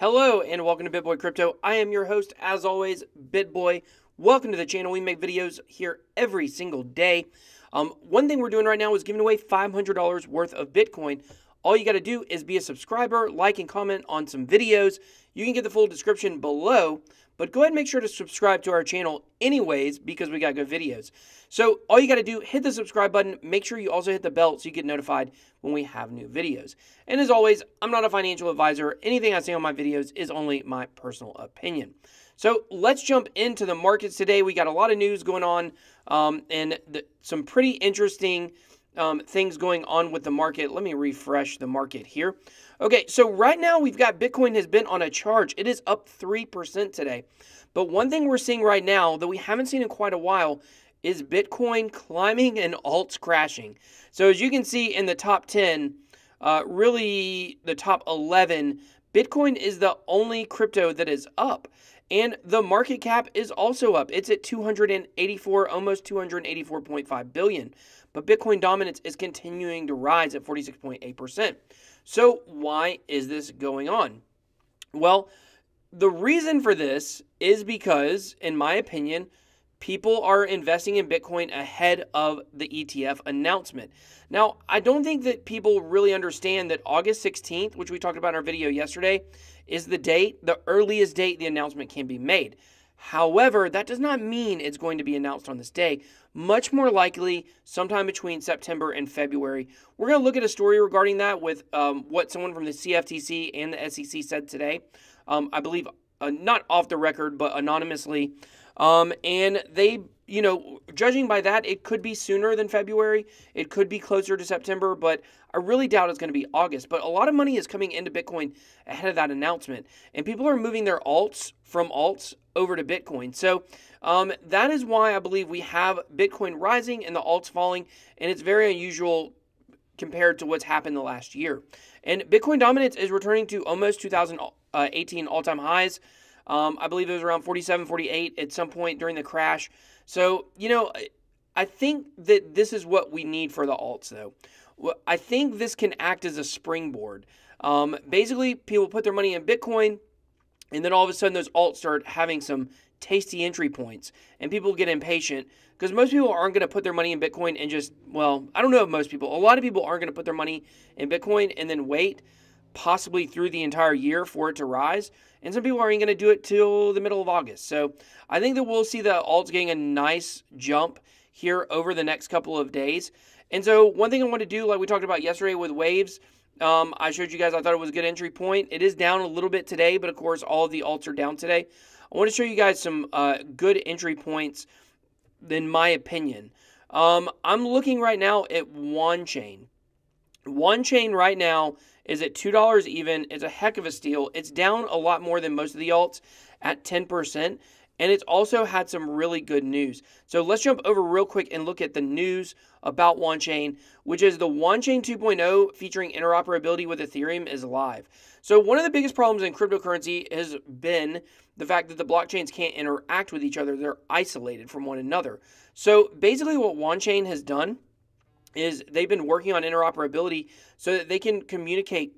Hello and welcome to BitBoy Crypto. I am your host, as always, BitBoy. Welcome to the channel. We make videos here every single day. One thing we're doing right now is giving away $500 worth of Bitcoin. All you got to do is be a subscriber, like and comment on some videos. You can get the full description below, but go ahead and make sure to subscribe to our channel anyways because we got good videos. So all you got to do, hit the subscribe button. Make sure you also hit the bell so you get notified when we have new videos. And as always, I'm not a financial advisor. Anything I say on my videos is only my personal opinion. So let's jump into the markets today. We got a lot of news going on and some pretty interesting things going on with the market. Let me refresh the market here. Okay, so right now we've got Bitcoin has been on a charge. It is up 3% today. But one thing we're seeing right now that we haven't seen in quite a while is Bitcoin climbing and alts crashing. So as you can see in the top 10, really the top 11, Bitcoin is the only crypto that is up. And the market cap is also up. It's at 284, almost 284.5 billion. But Bitcoin dominance is continuing to rise at 46.8%. So why is this going on? Well, the reason for this is because, in my opinion, people are investing in Bitcoin ahead of the ETF announcement. Now, I don't think that people really understand that August 16th, which we talked about in our video yesterday, is the date, the earliest date the announcement can be made. However, that does not mean it's going to be announced on this day. Much more likely sometime between September and February. We're going to look at a story regarding that with what someone from the CFTC and the SEC said today. I believe not off the record, but anonymously. And they, judging by that, it could be sooner than February. It could be closer to September, but I really doubt it's going to be August. But a lot of money is coming into Bitcoin ahead of that announcement. And people are moving their alts from alts over to Bitcoin. So that is why I believe we have Bitcoin rising and the alts falling. And it's very unusual compared to what's happened the last year. And Bitcoin dominance is returning to almost 2018 all-time highs. I believe it was around 47, 48 at some point during the crash. So, I think that this is what we need for the alts, though. I think this can act as a springboard. Basically, people put their money in Bitcoin, and then all of a sudden those alts start having some tasty entry points, and people get impatient because most people aren't going to put their money in Bitcoin and just, well, I don't know if most people, a lot of people aren't going to put their money in Bitcoin and then wait possibly through the entire year for it to rise. And some people aren't going to do it till the middle of August. So I think that we'll see the alts getting a nice jump here over the next couple of days. And so one thing I want to do, like we talked about yesterday with waves, I showed you guys, I thought it was a good entry point. It is down a little bit today, but of course all of the alts are down today. I want to show you guys some good entry points in my opinion. I'm looking right now at Wanchain. Wanchain right now is at $2 even. It's a heck of a steal. It's down a lot more than most of the alts at 10%. And it's also had some really good news. So let's jump over real quick and look at the news about Wanchain, which is the Wanchain 2.0 featuring interoperability with Ethereum is live. So one of the biggest problems in cryptocurrency has been the fact that the blockchains can't interact with each other. They're isolated from one another. So basically what Wanchain has done is they've been working on interoperability so that they can communicate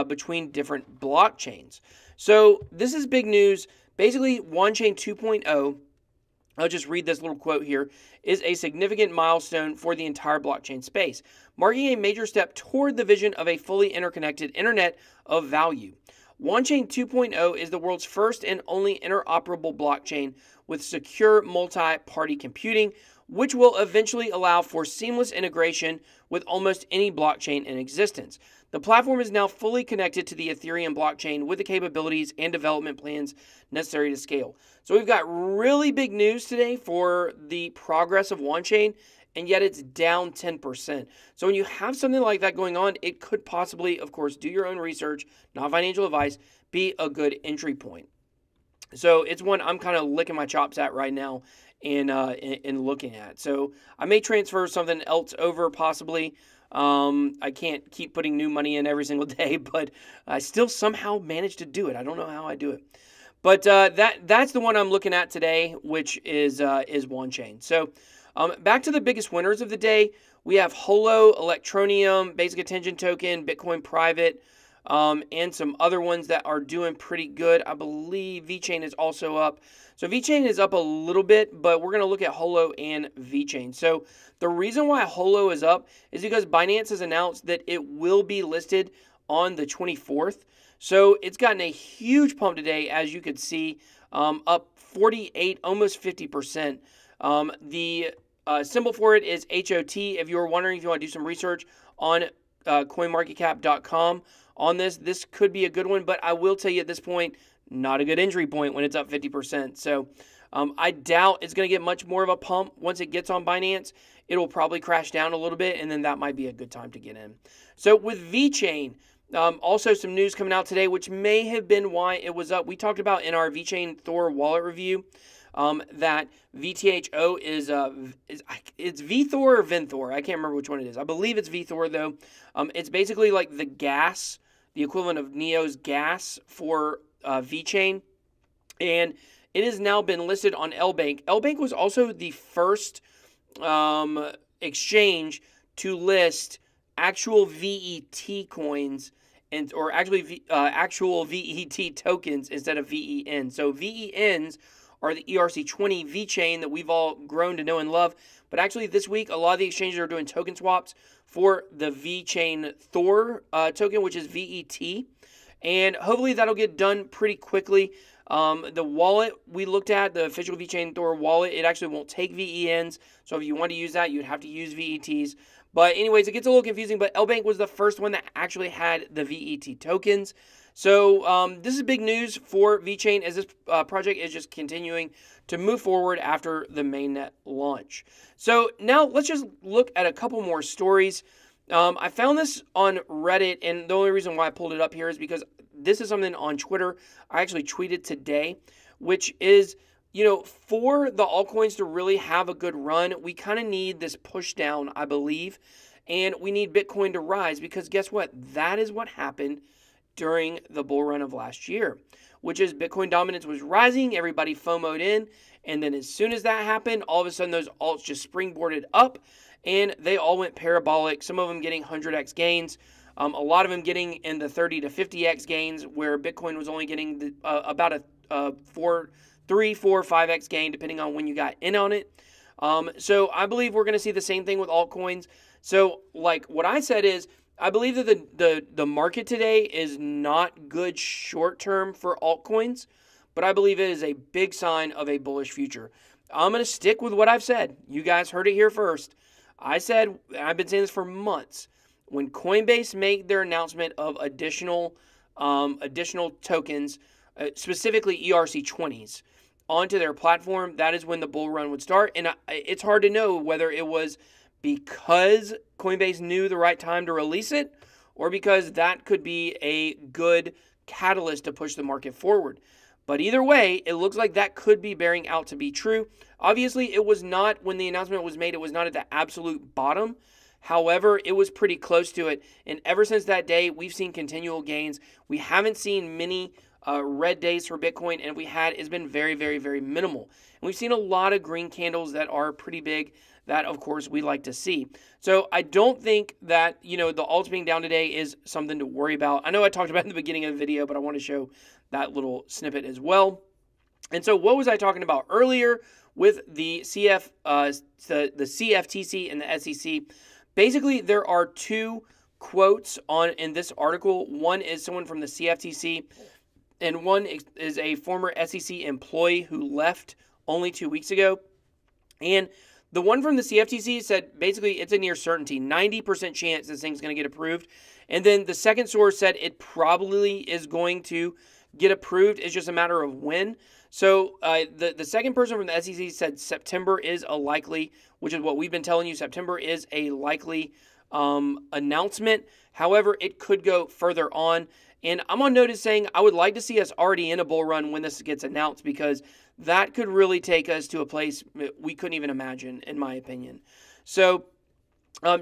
between different blockchains. So this is big news. Basically, Wanchain 2.0, I'll just read this little quote here, is a significant milestone for the entire blockchain space, marking a major step toward the vision of a fully interconnected internet of value. Wanchain 2.0 is the world's first and only interoperable blockchain with secure multi-party computing, which will eventually allow for seamless integration with almost any blockchain in existence. The platform is now fully connected to the Ethereum blockchain with the capabilities and development plans necessary to scale. So we've got really big news today for the progress of Wanchain, and yet it's down 10%. So when you have something like that going on, it could possibly, of course, do your own research, not financial advice, be a good entry point. So it's one I'm kind of licking my chops at right now and looking at. So I may transfer something else over possibly. I can't keep putting new money in every single day, but I still somehow manage to do it. I don't know how I do it. But that's the one I'm looking at today, which is Wanchain. So back to the biggest winners of the day. We have Holo, Electroneum, Basic Attention Token, Bitcoin Private, and some other ones that are doing pretty good. I believe VeChain is also up. So VeChain is up a little bit, but we're going to look at Holo and VeChain. So the reason why Holo is up is because Binance has announced that it will be listed on the 24th. So it's gotten a huge pump today, as you could see, up 48, almost 50%. The symbol for it is HOT. If you were wondering, if you want to do some research on coinmarketcap.com on this could be a good one, but I will tell you at this point, not a good entry point when it's up 50%. So I doubt it's going to get much more of a pump once it gets on Binance. It'll probably crash down a little bit, and then that might be a good time to get in. So with VeChain, also some news coming out today, which may have been why it was up. We talked about in our VeChain Thor wallet review that VTHO is it's VThor or Vinthor. I can't remember which one it is. I believe it's VThor though. It's basically like the gas, the equivalent of Neo's gas for VeChain, and it has now been listed on LBank. LBank was also the first exchange to list actual VET coins or actually actual VET tokens instead of VEN. So VENs are the ERC20 VeChain that we've all grown to know and love. But actually this week, a lot of the exchanges are doing token swaps for the VeChain Thor token, which is VET. And hopefully that'll get done pretty quickly. The wallet we looked at, the official VeChain Thor wallet, it actually won't take VENs. So if you want to use that, you'd have to use VETs. But anyways, it gets a little confusing, but LBank was the first one that actually had the VET tokens. So this is big news for VeChain, as this project is just continuing to move forward after the mainnet launch. So now let's just look at a couple more stories. I found this on Reddit, and the only reason why I pulled it up here is because this is something on Twitter I actually tweeted today, which is, you know, for the altcoins to really have a good run, we kind of need this push down, I believe, and we need Bitcoin to rise, because guess what? That is what happened during the bull run of last year, which is Bitcoin dominance was rising, everybody FOMO'd in, and then as soon as that happened, all of a sudden those alts just springboarded up, and they all went parabolic, some of them getting 100x gains, a lot of them getting in the 30 to 50x gains, where Bitcoin was only getting about a 3, 4, 5x gain, depending on when you got in on it. So I believe we're going to see the same thing with altcoins. So like what I said is, I believe that the market today is not good short term for altcoins, but I believe it is a big sign of a bullish future. I'm going to stick with what I've said. You guys heard it here first. I said, and I've been saying this for months, when Coinbase made their announcement of additional tokens, specifically ERC20s, onto their platform, that is when the bull run would start. And it's hard to know whether it was because Coinbase knew the right time to release it, or because that could be a good catalyst to push the market forward. But either way, it looks like that could be bearing out to be true. Obviously, it was not, when the announcement was made, it was not at the absolute bottom. However, it was pretty close to it. And ever since that day, we've seen continual gains. We haven't seen many red days for Bitcoin, and if we had, it's been very, very, very minimal. And we've seen a lot of green candles that are pretty big, that of course we like to see. So I don't think that, you know, the alts being down today is something to worry about. I know I talked about it in the beginning of the video, but I want to show that little snippet as well. And so what was I talking about earlier with the CFTC and the SEC? Basically, there are two quotes in this article. One is someone from the CFTC, and one is a former SEC employee who left only 2 weeks ago. And the one from the CFTC said basically it's a near certainty, 90% chance this thing's going to get approved. And then the second source said it probably is going to get approved. It's just a matter of when. So the second person from the SEC said September is a likely, which is what we've been telling you. September is a likely announcement. However, it could go further on. And I'm on notice saying I would like to see us already in a bull run when this gets announced, because that could really take us to a place we couldn't even imagine, in my opinion. So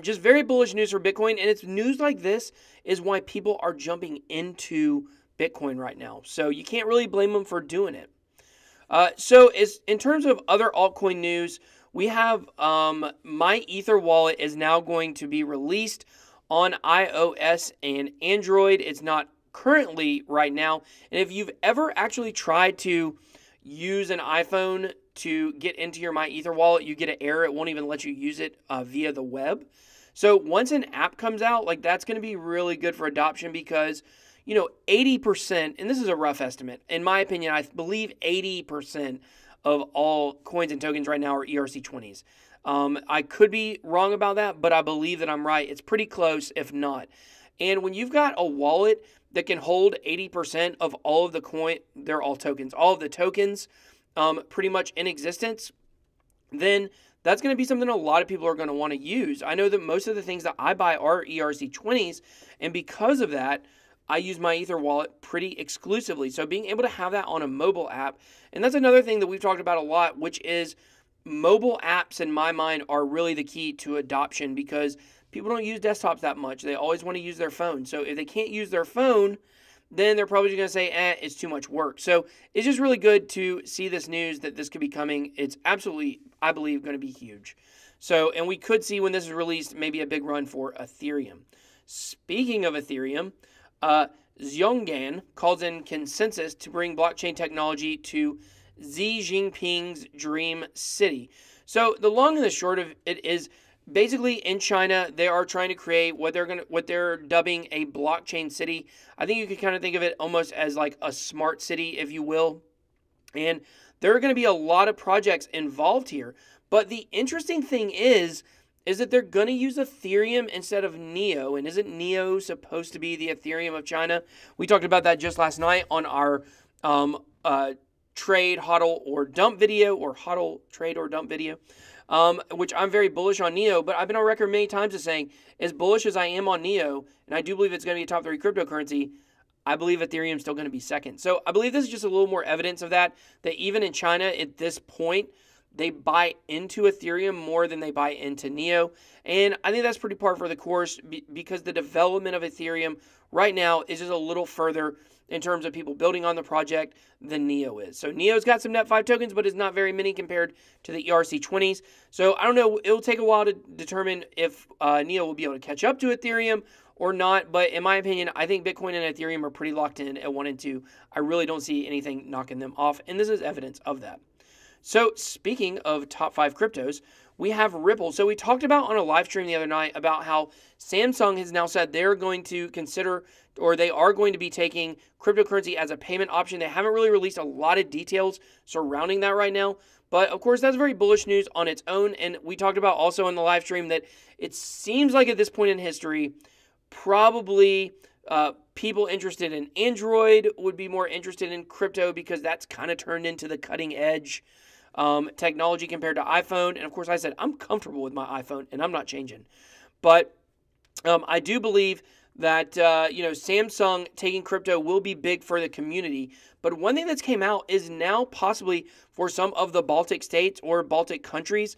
just very bullish news for Bitcoin. And it's news like this is why people are jumping into Bitcoin right now. So you can't really blame them for doing it. So in terms of other altcoin news, we have my Ether wallet is now going to be released on iOS and Android. It's not currently right now. And if you've ever actually tried to use an iPhone to get into your My Ether wallet, you get an error. It won't even let you use it via the web. So once an app comes out, like that's going to be really good for adoption because, 80%, and this is a rough estimate, in my opinion, I believe 80% of all coins and tokens right now are ERC20s. I could be wrong about that, but I believe that I'm right. It's pretty close, if not. And when you've got a wallet that can hold 80% of all of the coin, they're all tokens, all of the tokens pretty much in existence, then that's going to be something a lot of people are going to want to use. I know that most of the things that I buy are ERC20s, and because of that, I use my Ether wallet pretty exclusively. So being able to have that on a mobile app, and that's another thing that we've talked about a lot, which is mobile apps in my mind are really the key to adoption because people don't use desktops that much. They always want to use their phone. So if they can't use their phone, then they're probably just going to say, it's too much work. So it's just really good to see this news that this could be coming. It's absolutely, I believe, going to be huge. So, and we could see when this is released, maybe a big run for Ethereum. Speaking of Ethereum, Wanchain calls in consensus to bring blockchain technology to Xi Jinping's dream city. So the long and the short of it is basically in China, they are trying to create what they're dubbing a blockchain city. I think you could kind of think of it almost as like a smart city, if you will. And there are going to be a lot of projects involved here. But the interesting thing is that they're going to use Ethereum instead of Neo. And isn't Neo supposed to be the Ethereum of China? We talked about that just last night on our trade, hodl, or dump video, or hodl, trade, or dump video, which I'm very bullish on Neo. But I've been on record many times as saying, as bullish as I am on Neo, and I do believe it's going to be a top 3 cryptocurrency, I believe Ethereum is still going to be second. So I believe this is just a little more evidence of that even in China at this point, they buy into Ethereum more than they buy into Neo. And I think that's pretty par for the course because the development of Ethereum right now is just a little further in terms of people building on the project than Neo is. So Neo's got some Net5 tokens, but it's not very many compared to the ERC20s. So I don't know. It'll take a while to determine if Neo will be able to catch up to Ethereum or not. But in my opinion, I think Bitcoin and Ethereum are pretty locked in at 1 and 2. I really don't see anything knocking them off. And this is evidence of that. So speaking of top 5 cryptos, we have Ripple. So we talked about on a live stream the other night about how Samsung has now said they're going to consider, or they are going to be taking cryptocurrency as a payment option. They haven't really released a lot of details surrounding that right now. But of course, that's very bullish news on its own. And we talked about also in the live stream that it seems like at this point in history, probably people interested in Android would be more interested in crypto because that's kind of turned into the cutting edge technology compared to iPhone. And of course, I said I'm comfortable with my iPhone and I'm not changing. But I do believe that Samsung taking crypto will be big for the community. But one thing that's came out is now possibly for some of the Baltic states or Baltic countries,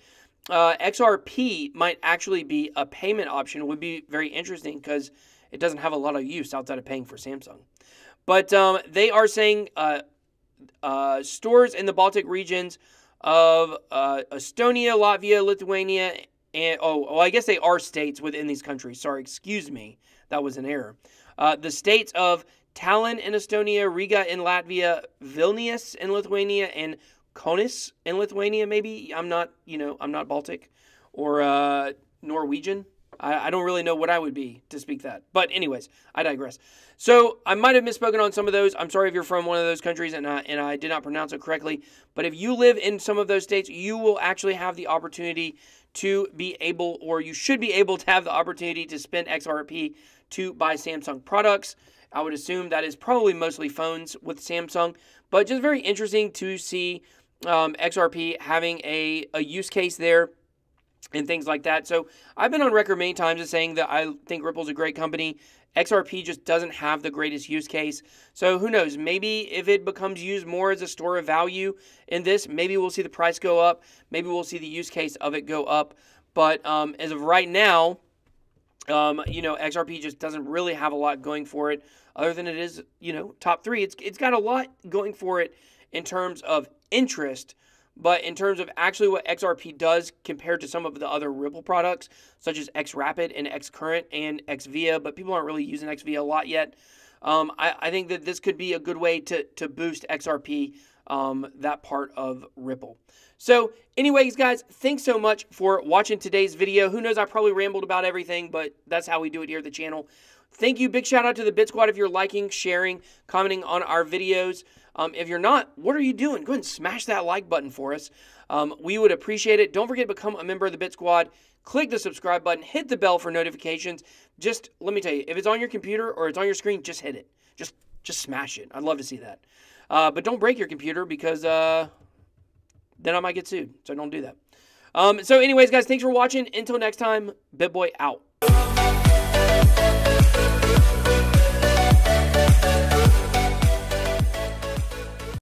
XRP might actually be a payment option. It would be very interesting because it doesn't have a lot of use outside of paying for Samsung. But they are saying stores in the Baltic regions of Estonia, Latvia, Lithuania, and I guess they are states within these countries. Sorry, excuse me. That was an error. The states of Tallinn in Estonia, Riga in Latvia, Vilnius in Lithuania, and Kaunas in Lithuania, maybe. I'm not Baltic or Norwegian. I don't really know what I would be to speak that. But anyways, I digress. So I might have misspoken on some of those. I'm sorry if you're from one of those countries and I did not pronounce it correctly. But if you live in some of those states, you will actually have the opportunity to be able, or you should be able to have the opportunity to spend XRP to buy Samsung products. I would assume that is probably mostly phones with Samsung. But just very interesting to see XRP having a use case there and things like that. So I've been on record many times as saying that I think Ripple's a great company. XRP just doesn't have the greatest use case. So who knows? Maybe if it becomes used more as a store of value in this, maybe we'll see the price go up. Maybe we'll see the use case of it go up. But as of right now, XRP just doesn't really have a lot going for it other than it is, top 3. It's got a lot going for it in terms of interest. But in terms of actually what XRP does compared to some of the other Ripple products, such as XRapid and XCurrent and XVIA, but people aren't really using XVIA a lot yet. I think that this could be a good way to boost XRP, that part of Ripple. So anyways, guys, thanks so much for watching today's video. Who knows, I probably rambled about everything, but that's how we do it here at the channel. Thank you. Big shout out to the Bit Squad if you're liking, sharing, commenting on our videos. If you're not, what are you doing? Go ahead and smash that like button for us. We would appreciate it. Don't forget to become a member of the Bit Squad. Click the subscribe button. Hit the bell for notifications. Just let me tell you, if it's on your computer or it's on your screen, just hit it. Just smash it. I'd love to see that. But don't break your computer because then I might get sued. So don't do that. So anyways, guys, thanks for watching. Until next time, BitBoy out.